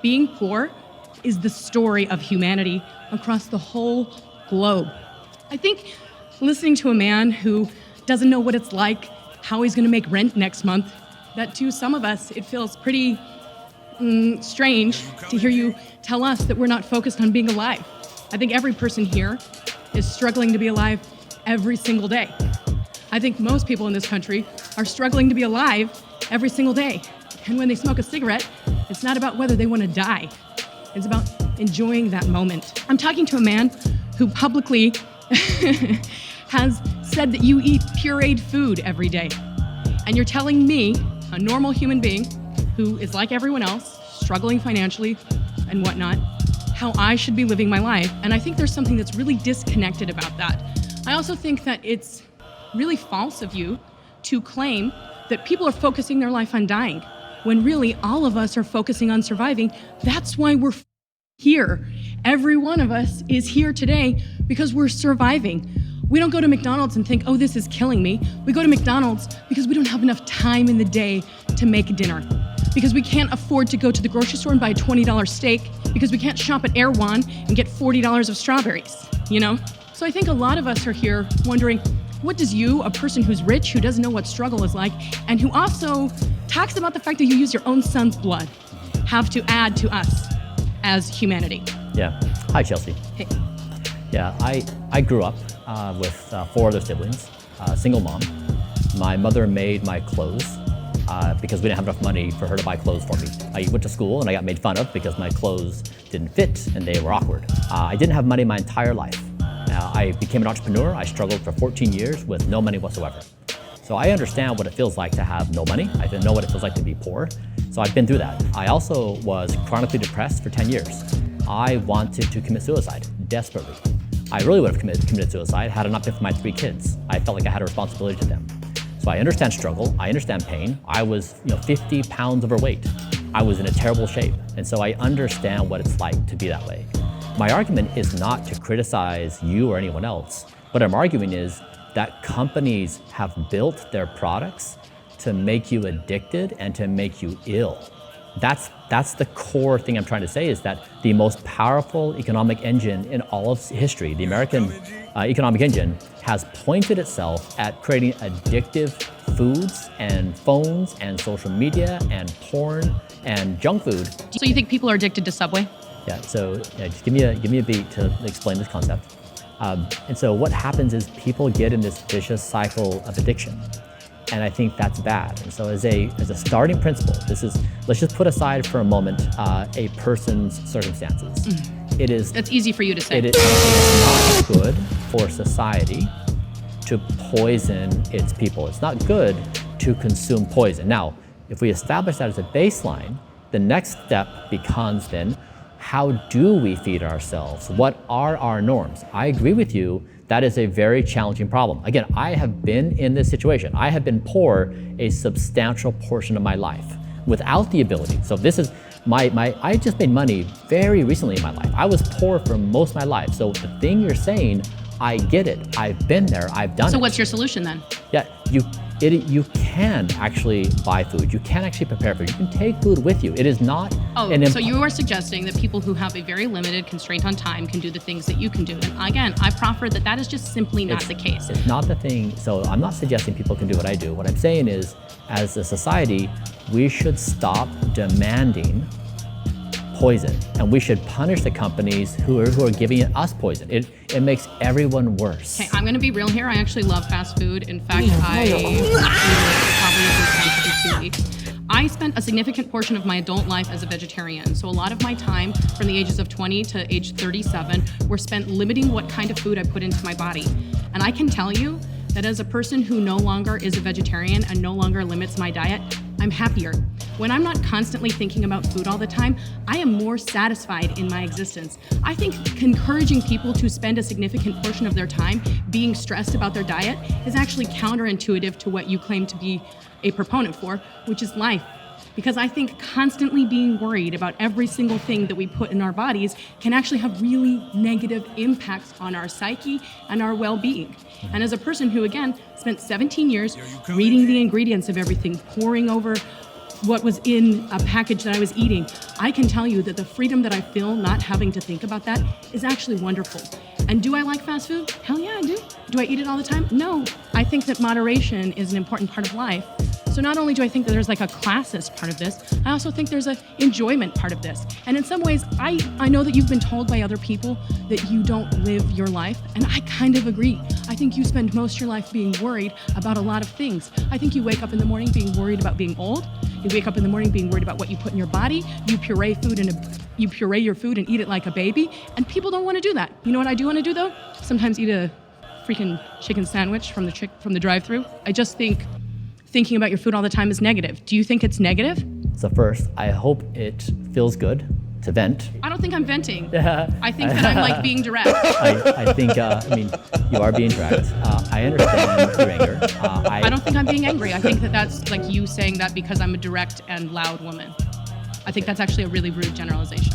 Being poor is the story of humanity across the whole globe. I think listening to a man who doesn't know what it's like, how he's going to make rent next month, that to some of us, it feels pretty strange to hear you tell us that we're not focused on being alive. I think every person here is struggling to be alive every single day. I think most people in this country are struggling to be alive every single day. And when they smoke a cigarette, it's not about whether they want to die. It's about enjoying that moment. I'm talking to a man who publicly has said that you eat pureed food every day. And you're telling me, a normal human being who is like everyone else, struggling financially and whatnot, how I should be living my life. And I think there's something that's really disconnected about that. I also think that it's really false of you to claim that people are focusing their life on dying, when really all of us are focusing on surviving. That's why we're here. Every one of us is here today because we're surviving. We don't go to McDonald's and think, oh, this is killing me. We go to McDonald's because we don't have enough time in the day to make dinner, because we can't afford to go to the grocery store and buy a $20 steak, because we can't shop at Erewhon and get $40 of strawberries, you know? So I think a lot of us are here wondering, what does you, a person who's rich, who doesn't know what struggle is like, and who also talks about the fact that you use your own son's blood, have to add to us as humanity? Yeah. Hi, Chelsea. Hey. Yeah, I grew up with 4 other siblings, single mom. My mother made my clothes because we didn't have enough money for her to buy clothes for me. I went to school and I got made fun of because my clothes didn't fit and they were awkward. I didn't have money my entire life. I became an entrepreneur. I struggled for 14 years with no money whatsoever. So I understand what it feels like to have no money. I know what it feels like to be poor. So I've been through that. I also was chronically depressed for 10 years. I wanted to commit suicide desperately. I really would have committed suicide had it not been for my 3 kids. I felt like I had a responsibility to them. So I understand struggle, I understand pain. I was 50 pounds overweight. I was in a terrible shape. And so I understand what it's like to be that way. My argument is not to criticize you or anyone else. What I'm arguing is that companies have built their products to make you addicted and to make you ill. That's the core thing I'm trying to say, is that the most powerful economic engine in all of history, the American economic engine, has pointed itself at creating addictive foods and phones and social media and porn and junk food. So you think people are addicted to Subway? Yeah, so just give me a beat to explain this concept. And so what happens is people get in this vicious cycle of addiction. And I think that's bad. And so as a starting principle, let's just put aside for a moment a person's circumstances. That's easy for you to say. It is not good for society to poison its people. It's not good to consume poison. Now, if we establish that as a baseline, the next step becomes then, how do we feed ourselves? What are our norms? I agree with you. That is a very challenging problem. Again, I have been in this situation. I have been poor a substantial portion of my life without the ability. So this is I just made money very recently in my life. I was poor for most of my life. So the thing you're saying, I get it. I've been there. I've done it. So what's your solution then? Yeah, you can actually buy food. You can actually prepare food. You can take food with you. It is not so you are suggesting that people who have a very limited constraint on time can do the things that you can do. And again, I proffer that is just simply not the case. It's not the thing. So I'm not suggesting people can do what I do. What I'm saying is, as a society, we should stop demanding poison, and we should punish the companies who are giving us poison. It makes everyone worse. Okay, I'm going to be real here. I actually love fast food. In fact, probably 2 weeks. I spent a significant portion of my adult life as a vegetarian. So a lot of my time from the ages of 20 to age 37 were spent limiting what kind of food I put into my body. And I can tell you that as a person who no longer is a vegetarian and no longer limits my diet, I'm happier. When I'm not constantly thinking about food all the time, I am more satisfied in my existence. I think encouraging people to spend a significant portion of their time being stressed about their diet is actually counterintuitive to what you claim to be a proponent for, which is life. Because I think constantly being worried about every single thing that we put in our bodies can actually have really negative impacts on our psyche and our well-being. And as a person who, again, spent 17 years reading the ingredients of everything, poring over what was in a package that I was eating, I can tell you that the freedom that I feel not having to think about that is actually wonderful. And do I like fast food? Hell yeah, I do. Do I eat it all the time? No. I think that moderation is an important part of life. So not only do I think that there's like a classist part of this, I also think there's an enjoyment part of this. And in some ways, I know that you've been told by other people that you don't live your life, and I kind of agree. I think you spend most of your life being worried about a lot of things. I think you wake up in the morning being worried about being old. You wake up in the morning being worried about what you put in your body. You puree your food and eat it like a baby, and people don't want to do that. You know what I do want to do though? Sometimes eat a freaking chicken sandwich from the drive-thru. I just think thinking about your food all the time is negative. Do you think it's negative? So first, I hope it feels good to vent. I don't think I'm venting. I think that I'm like being direct. I think, you are being direct. I understand your anger. I don't think I'm being angry. I think that that's like you saying that because I'm a direct and loud woman. I think that's actually a really rude generalization.